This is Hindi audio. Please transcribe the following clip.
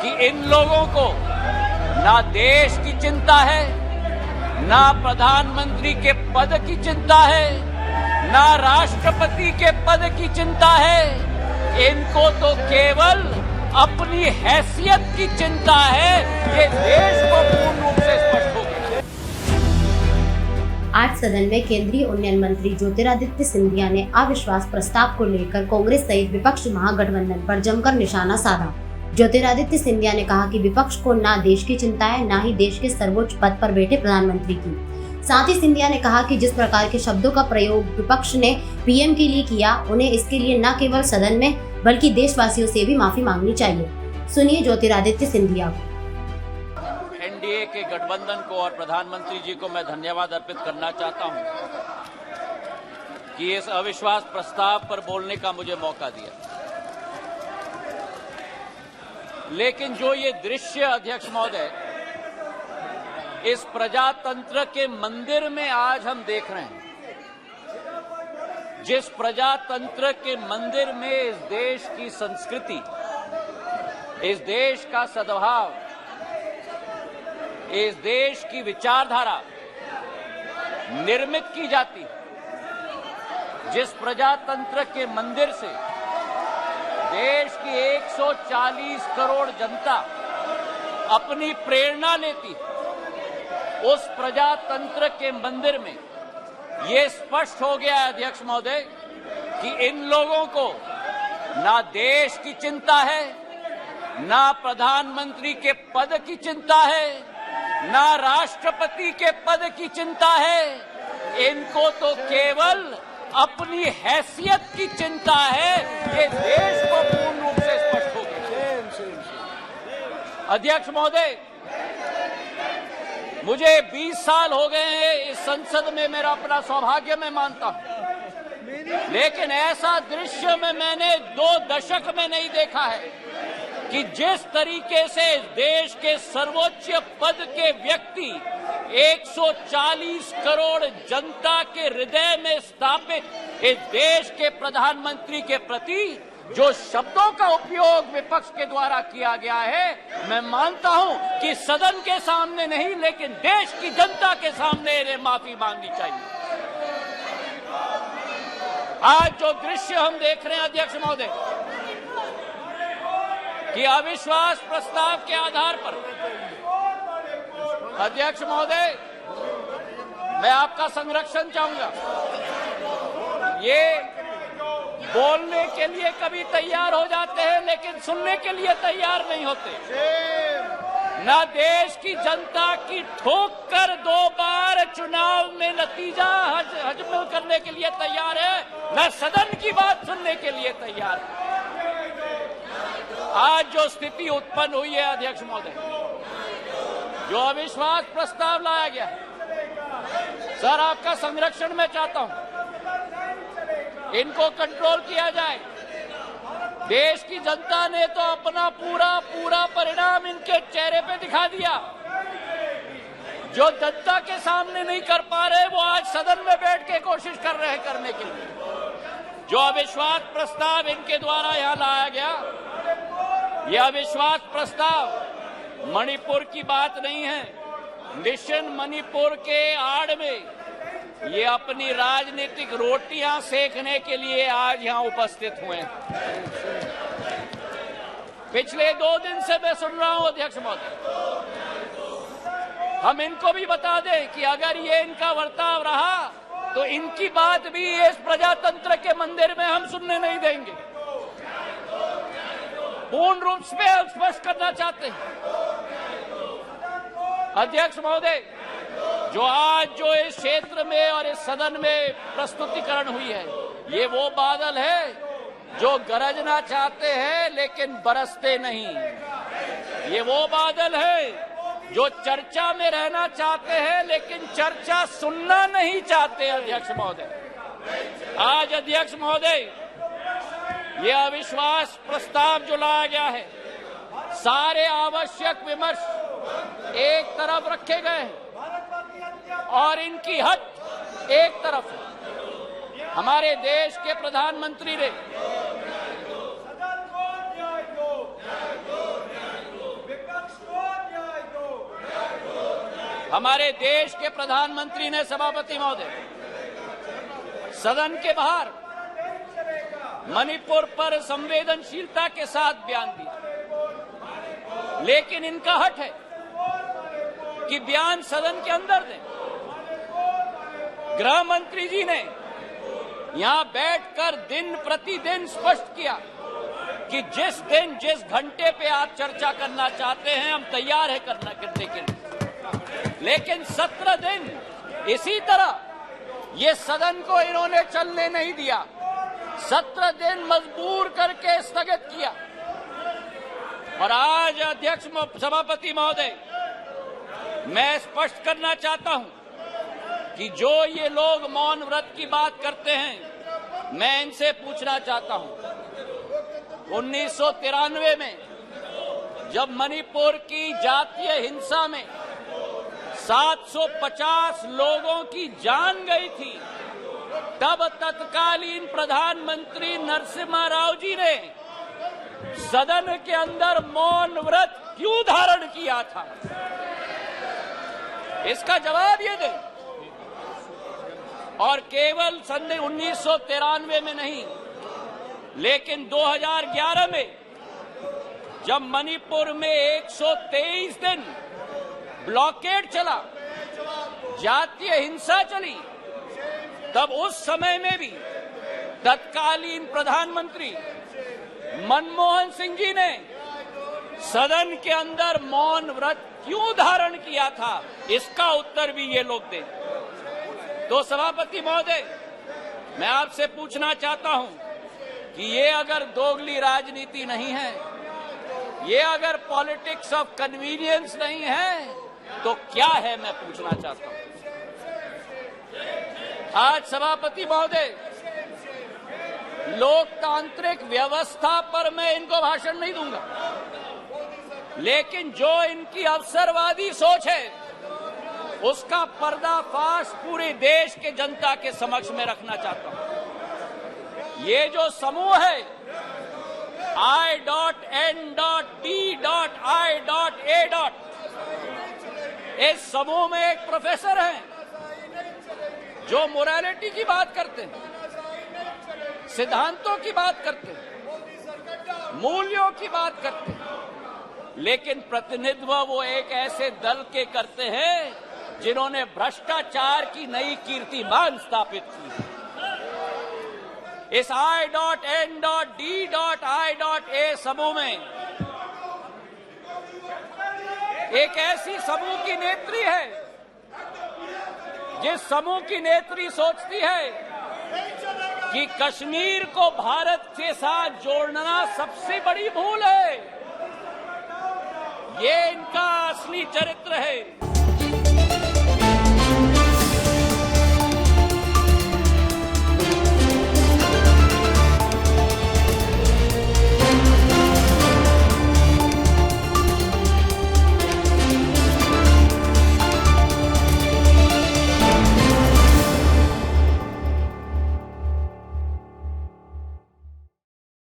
कि इन लोगों को ना देश की चिंता है, ना प्रधानमंत्री के पद की चिंता है, ना राष्ट्रपति के पद की चिंता है। इनको तो केवल अपनी हैसियत की चिंता है। ये देश को पूर्ण रूप से स्पष्ट हो गया। आज सदन में केंद्रीय उन्नयन मंत्री ज्योतिरादित्य सिंधिया ने अविश्वास प्रस्ताव को लेकर कांग्रेस सहित विपक्ष महागठबंधन पर जमकर निशाना साधा। ज्योतिरादित्य सिंधिया ने कहा कि विपक्ष को ना देश की चिंता है, ना ही देश के सर्वोच्च पद पर बैठे प्रधानमंत्री की। साथ ही सिंधिया ने कहा कि जिस प्रकार के शब्दों का प्रयोग विपक्ष ने पीएम के लिए किया, उन्हें इसके लिए न केवल सदन में बल्कि देशवासियों से भी माफी मांगनी चाहिए। सुनिए ज्योतिरादित्य सिंधिया को। एनडीए के गठबंधन को और प्रधानमंत्री जी को मैं धन्यवाद अर्पित करना चाहता हूं कि इस अविश्वास प्रस्ताव पर बोलने का मुझे मौका दिया। लेकिन जो ये दृश्य, अध्यक्ष महोदय, इस प्रजातंत्र के मंदिर में आज हम देख रहे हैं, जिस प्रजातंत्र के मंदिर में इस देश की संस्कृति, इस देश का सद्भाव, इस देश की विचारधारा निर्मित की जाती है, जिस प्रजातंत्र के मंदिर से देश की 140 करोड़ जनता अपनी प्रेरणा लेती है, उस प्रजातंत्र के मंदिर में ये स्पष्ट हो गया है, अध्यक्ष महोदय, कि इन लोगों को ना देश की चिंता है, ना प्रधानमंत्री के पद की चिंता है, ना राष्ट्रपति के पद की चिंता है। इनको तो केवल अपनी हैसियत की चिंता है। ये देश को पूर्ण रूप से स्पष्ट हो गया। अध्यक्ष महोदय, मुझे 20 साल हो गए हैं इस संसद में, मेरा अपना सौभाग्य मैं मानता हूं, लेकिन ऐसा दृश्य में मैंने 2 दशक में नहीं देखा है कि जिस तरीके से देश के सर्वोच्च पद के व्यक्ति 140 करोड़ जनता के हृदय में स्थापित इस देश के प्रधानमंत्री के प्रति जो शब्दों का उपयोग विपक्ष के द्वारा किया गया है, मैं मानता हूं कि सदन के सामने नहीं, लेकिन देश की जनता के सामने इन्हें माफी मांगनी चाहिए। आज जो दृश्य हम देख रहे हैं, अध्यक्ष महोदय, कि अविश्वास प्रस्ताव के आधार पर, अध्यक्ष महोदय, मैं आपका संरक्षण चाहूंगा। ये बोलने के लिए कभी तैयार हो जाते हैं, लेकिन सुनने के लिए तैयार नहीं होते। न देश की जनता की ठोक कर 2 बार चुनाव में नतीजा हजम करने के लिए तैयार है, न सदन की बात सुनने के लिए तैयार है। आज जो स्थिति उत्पन्न हुई है, अध्यक्ष महोदय, जो अविश्वास प्रस्ताव लाया गया है, सर आपका संरक्षण मैं चाहता हूं, इनको कंट्रोल किया जाए। देश की जनता ने तो अपना पूरा परिणाम इनके चेहरे पे दिखा दिया। जो जनता के सामने नहीं कर पा रहे, वो आज सदन में बैठ के कोशिश कर रहे हैं करने के लिए। जो अविश्वास प्रस्ताव इनके द्वारा यहां लाया गया, यह अविश्वास प्रस्ताव मणिपुर की बात नहीं है। मिशन मणिपुर के आड़ में ये अपनी राजनीतिक रोटियां सेकने के लिए आज यहां उपस्थित हुए हैं। पिछले 2 दिन से मैं सुन रहा हूं, अध्यक्ष महोदय, हम इनको भी बता दें कि अगर ये इनका वर्ताव रहा तो इनकी बात भी इस प्रजातंत्र के मंदिर में हम सुनने नहीं देंगे। पूर्ण रूप से स्पष्ट करना चाहते हैं, अध्यक्ष महोदय, जो इस क्षेत्र में और इस सदन में प्रस्तुतिकरण हुई है, ये वो बादल है जो गरजना चाहते हैं लेकिन बरसते नहीं। ये वो बादल है जो चर्चा में रहना चाहते हैं लेकिन चर्चा सुनना नहीं चाहते। अध्यक्ष महोदय, आज अध्यक्ष महोदय, ये अविश्वास प्रस्ताव जो लाया गया है, सारे आवश्यक विमर्श एक तरफ रखे गए हैं और इनकी हद एक तरफ है। हमारे देश के प्रधानमंत्री ने हमारे देश के प्रधानमंत्री ने, सभापति महोदय, सदन के बाहर मणिपुर पर संवेदनशीलता के साथ बयान दिया, लेकिन इनका हट है कि बयान सदन के अंदर दें। गृह मंत्री जी ने यहां बैठकर दिन प्रतिदिन स्पष्ट किया कि जिस दिन जिस घंटे पे आप चर्चा करना चाहते हैं हम तैयार है करने के लिए, लेकिन 17 दिन इसी तरह ये सदन को इन्होंने चलने नहीं दिया। 17 दिन मजबूर करके स्थगित किया। और आज अध्यक्ष सभापति महोदय, मैं स्पष्ट करना चाहता हूं कि जो ये लोग मौन व्रत की बात करते हैं, मैं इनसे पूछना चाहता हूं, 1993 में जब मणिपुर की जातीय हिंसा में 750 लोगों की जान गई थी, तब तत्कालीन प्रधानमंत्री नरसिम्हा राव जी ने सदन के अंदर मौन व्रत क्यों धारण किया था? इसका जवाब ये दें। और केवल सन 1993 में नहीं, लेकिन 2011 में जब मणिपुर में 123 दिन ब्लॉकेड चला, जातीय हिंसा चली, तब उस समय में भी तत्कालीन प्रधानमंत्री मनमोहन सिंह जी ने सदन के अंदर मौन व्रत क्यों धारण किया था? इसका उत्तर भी ये लोग दें। तो सभापति महोदय, मैं आपसे पूछना चाहता हूं कि ये अगर दोगली राजनीति नहीं है, ये अगर पॉलिटिक्स ऑफ कन्वीनियंस नहीं है, तो क्या है? मैं पूछना चाहता हूं। आज सभापति महोदय, लोकतांत्रिक व्यवस्था पर मैं इनको भाषण नहीं दूंगा, लेकिन जो इनकी अवसरवादी सोच है उसका पर्दाफाश पूरे देश के जनता के समक्ष में रखना चाहता हूं। ये जो समूह है I.N.T.I.A. इस समूह में एक प्रोफेसर हैं जो मोरालिटी की बात करते हैं, सिद्धांतों की बात करते हैं, मूल्यों की बात करते हैं, लेकिन प्रतिनिधित्व वो एक ऐसे दल के करते हैं जिन्होंने भ्रष्टाचार की नई कीर्तिमान स्थापित की। इस I.N.D.I.A. समूह में एक ऐसी समूह की नेत्री है जिस समूह की नेत्री सोचती है कि कश्मीर को भारत के साथ जोड़ना सबसे बड़ी भूल है। ये इनका असली चरित्र है।